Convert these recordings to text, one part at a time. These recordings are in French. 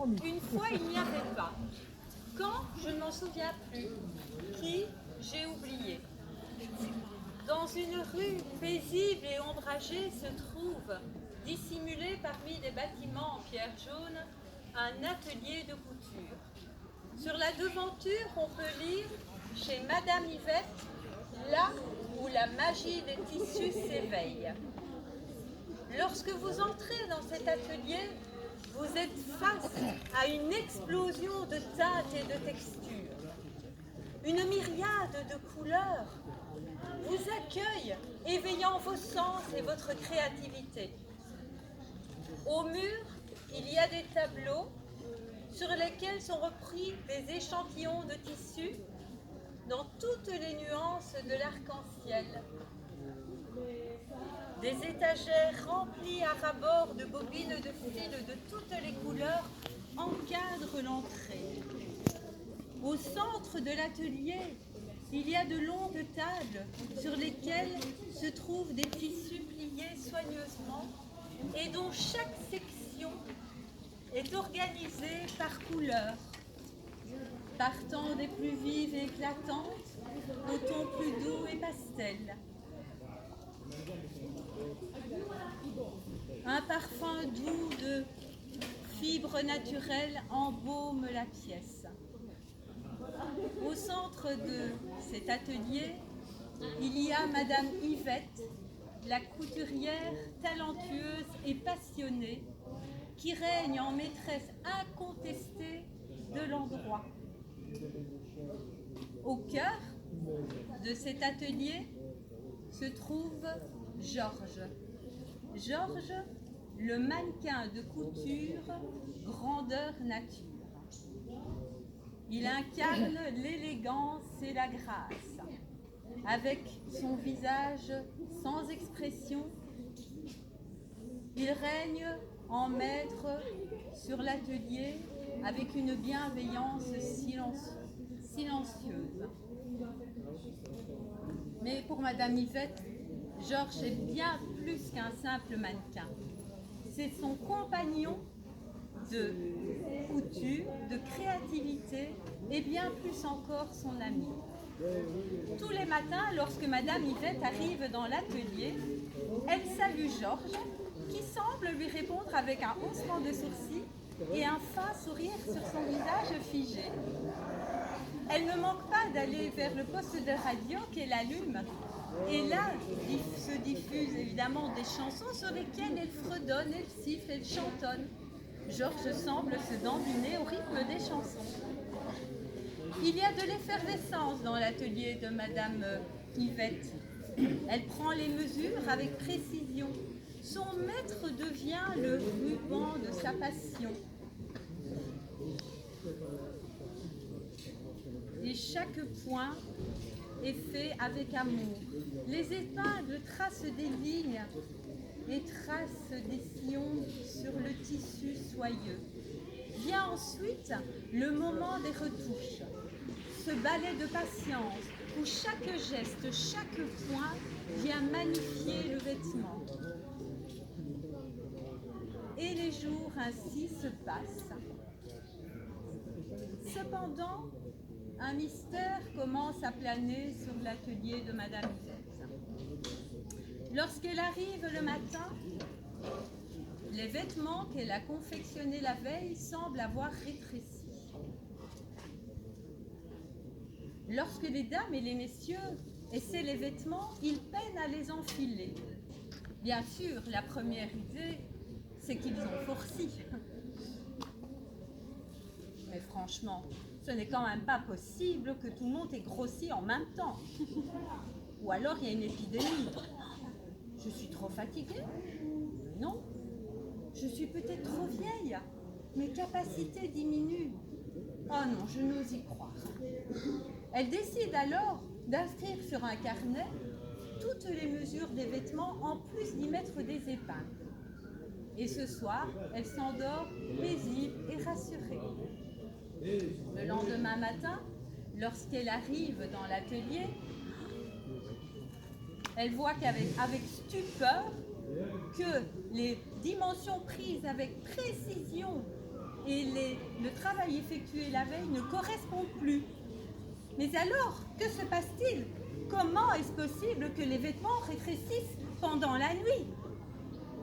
Une fois, il n'y avait pas. Quand, je ne m'en souviens plus. Qui, j'ai oublié. Dans une rue paisible et ombragée se trouve, dissimulé parmi des bâtiments en pierre jaune, un atelier de couture. Sur la devanture, on peut lire « Chez Madame Yvette, là où la magie des tissus s'éveille ». Lorsque vous entrez dans cet atelier, vous êtes face à une explosion de teintes et de textures. Une myriade de couleurs vous accueille, éveillant vos sens et votre créativité. Au mur, il y a des tableaux sur lesquels sont repris des échantillons de tissus dans toutes les nuances de l'arc-en-ciel. Des étagères remplies à ras-bord de bobines de fil de toutes les couleurs encadrent l'entrée. Au centre de l'atelier, il y a de longues tables sur lesquelles se trouvent des tissus pliés soigneusement et dont chaque section est organisée par couleur, partant des plus vives et éclatantes aux tons plus doux et pastels. Un parfum doux de fibres naturelles embaume la pièce. Au centre de cet atelier, il y a Madame Yvette, la couturière talentueuse et passionnée, qui règne en maîtresse incontestée de l'endroit. Au cœur de cet atelier se trouve Georges. Georges, le mannequin de couture grandeur nature. Il incarne l'élégance et la grâce. Avec son visage sans expression, il règne en maître sur l'atelier avec une bienveillance silencieuse. Mais pour Madame Yvette, Georges est bien plus qu'un simple mannequin. C'est son compagnon de couture, de créativité et bien plus encore son ami. Tous les matins, lorsque Madame Yvette arrive dans l'atelier, elle salue Georges, qui semble lui répondre avec un haussement de sourcils et un fin sourire sur son visage figé. Elle ne manque pas d'aller vers le poste de radio qu'elle allume, et là se diffusent évidemment des chansons sur lesquelles elle fredonne, elle siffle, elle chantonne. Georges semble se dandiner au rythme des chansons. Il y a de l'effervescence dans l'atelier de Madame Yvette. Elle prend les mesures avec précision. Son maître devient le ruban de sa passion. Et chaque point est fait avec amour. Les épingles tracent des lignes et tracent des sillons sur le tissu soyeux. Vient ensuite le moment des retouches, ce ballet de patience où chaque geste, chaque point vient magnifier le vêtement. Et les jours ainsi se passent. Cependant, un mystère commence à planer sur l'atelier de Madame Yvette. Lorsqu'elle arrive le matin, les vêtements qu'elle a confectionnés la veille semblent avoir rétréci. Lorsque les dames et les messieurs essaient les vêtements, ils peinent à les enfiler. Bien sûr, la première idée, c'est qu'ils ont forci. Mais franchement, ce n'est quand même pas possible que tout le monde ait grossi en même temps. Ou alors il y a une épidémie. Je suis trop fatiguée? Non. Je suis peut-être trop vieille. Mes capacités diminuent. Oh non, je n'ose y croire. Elle décide alors d'inscrire sur un carnet toutes les mesures des vêtements en plus d'y mettre des épingles. Et ce soir, elle s'endort paisible et rassurée. Le lendemain matin, lorsqu'elle arrive dans l'atelier, elle voit avec stupeur que les dimensions prises avec précision et le travail effectué la veille ne correspond plus. Mais alors, que se passe-t-il? Comment est-ce possible que les vêtements rétrécissent pendant la nuit?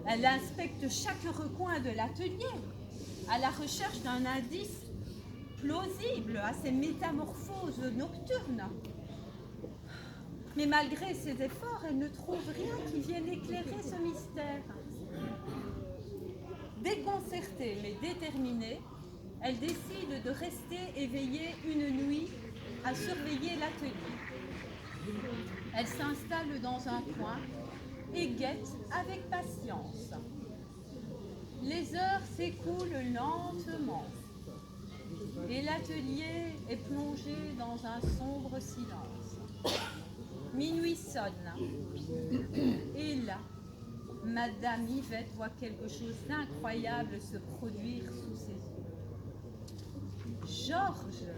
Elle inspecte chaque recoin de l'atelier à la recherche d'un indice plausible à ces métamorphoses nocturnes. Mais malgré ses efforts, elle ne trouve rien qui vienne éclairer ce mystère. Déconcertée mais déterminée, elle décide de rester éveillée une nuit à surveiller l'atelier. Elle s'installe dans un coin et guette avec patience. Les heures s'écoulent lentement et l'atelier est plongé dans un sombre silence. Minuit sonne et là, Madame Yvette voit quelque chose d'incroyable se produire sous ses yeux. Georges,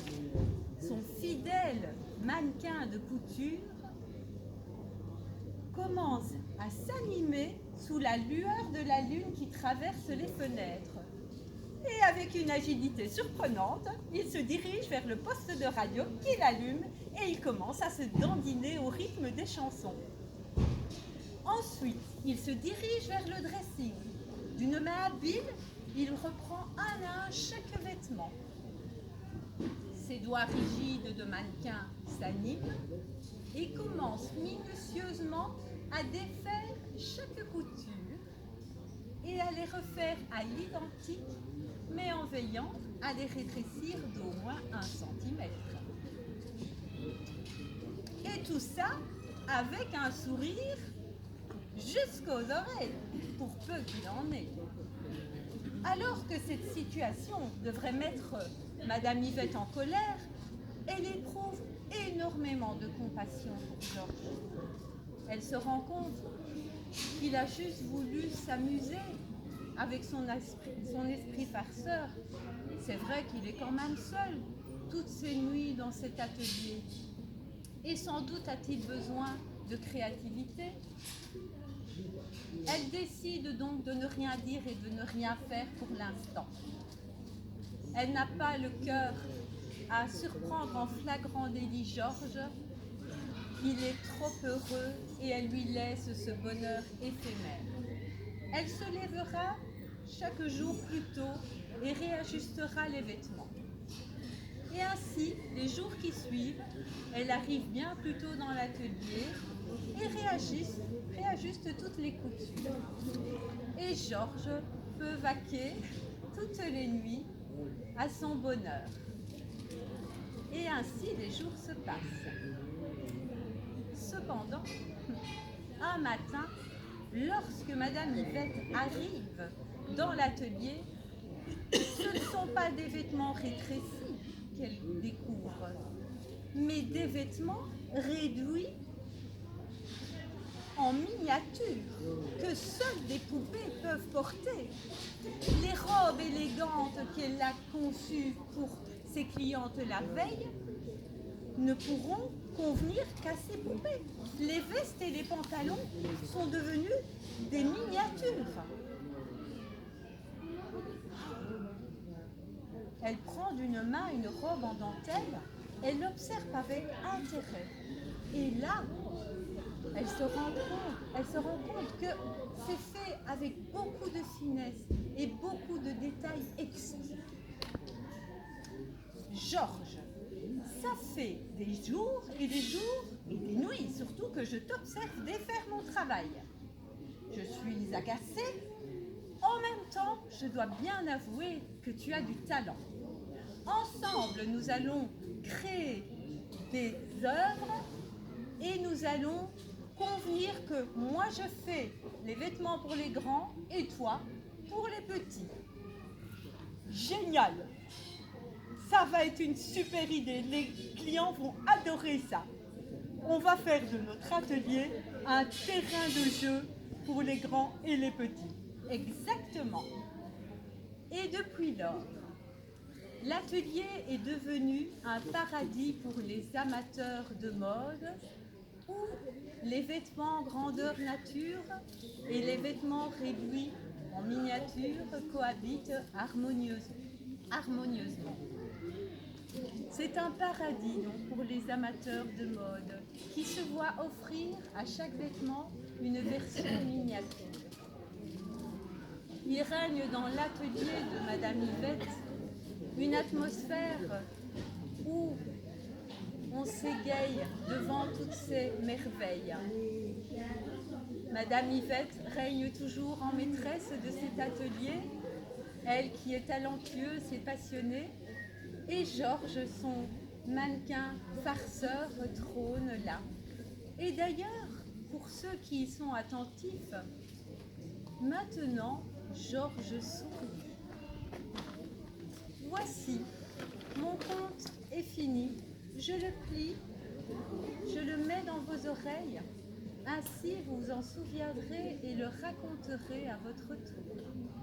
son fidèle mannequin de couture, commence à s'animer sous la lueur de la lune qui traverse les fenêtres. Et avec une agilité surprenante, il se dirige vers le poste de radio qu'il allume et il commence à se dandiner au rythme des chansons. Ensuite, il se dirige vers le dressing. D'une main habile, il reprend un à un chaque vêtement. Ses doigts rigides de mannequin s'animent et commence minutieusement à défaire chaque couture et à les refaire à l'identique, mais en veillant à les rétrécir d'au moins 1 centimètre. Et tout ça avec un sourire jusqu'aux oreilles, pour peu qu'il en ait. Alors que cette situation devrait mettre Madame Yvette en colère, elle éprouve énormément de compassion pour Georges. Elle se rend compte qu'il a juste voulu s'amuser avec son esprit farceur. C'est vrai qu'il est quand même seul toutes ces nuits dans cet atelier. Et sans doute a-t-il besoin de créativité. Elle décide donc de ne rien dire et de ne rien faire pour l'instant. Elle n'a pas le cœur à surprendre en flagrant délit Georges. Il est trop heureux et elle lui laisse ce bonheur éphémère. Elle se lèvera chaque jour plus tôt et réajustera les vêtements. Et ainsi, les jours qui suivent, elle arrive bien plus tôt dans l'atelier et réajuste toutes les coutures. Et Georges peut vaquer toutes les nuits à son bonheur. Et ainsi, les jours se passent. Cependant, un matin, lorsque Madame Yvette arrive dans l'atelier, ce ne sont pas des vêtements rétrécis qu'elle découvre, mais des vêtements réduits en miniature que seules des poupées peuvent porter. Les robes élégantes qu'elle a conçues pour ses clientes la veille ne pourront convenir qu'à ces poupées. Les vestes et les pantalons sont devenus des miniatures. Elle prend d'une main une robe en dentelle, elle l'observe avec intérêt. Et là, elle se rend compte que c'est fait avec beaucoup de finesse et beaucoup de détails exquis. Georges, ça fait des jours et des nuits surtout que je t'observe défaire mon travail. Je suis agacée. En même temps, je dois bien avouer que tu as du talent. Ensemble, nous allons créer des œuvres et nous allons convenir que moi je fais les vêtements pour les grands et toi pour les petits. Génial! Ça va être une super idée, les clients vont adorer ça. On va faire de notre atelier un terrain de jeu pour les grands et les petits. Exactement. Et depuis lors, l'atelier est devenu un paradis pour les amateurs de mode où les vêtements grandeur nature et les vêtements réduits en miniature cohabitent harmonieusement. harmonieusement. C'est un paradis donc, pour les amateurs de mode qui se voient offrir à chaque vêtement une version miniature. Il règne dans l'atelier de Madame Yvette une atmosphère où on s'égaye devant toutes ces merveilles. Madame Yvette règne toujours en maîtresse de cet atelier, elle qui est talentueuse et passionnée, et Georges, son mannequin farceur, trône là. Et d'ailleurs, pour ceux qui y sont attentifs, maintenant, Georges sourit. Voici, mon conte est fini. Je le plie, je le mets dans vos oreilles. Ainsi, vous vous en souviendrez et le raconterez à votre tour.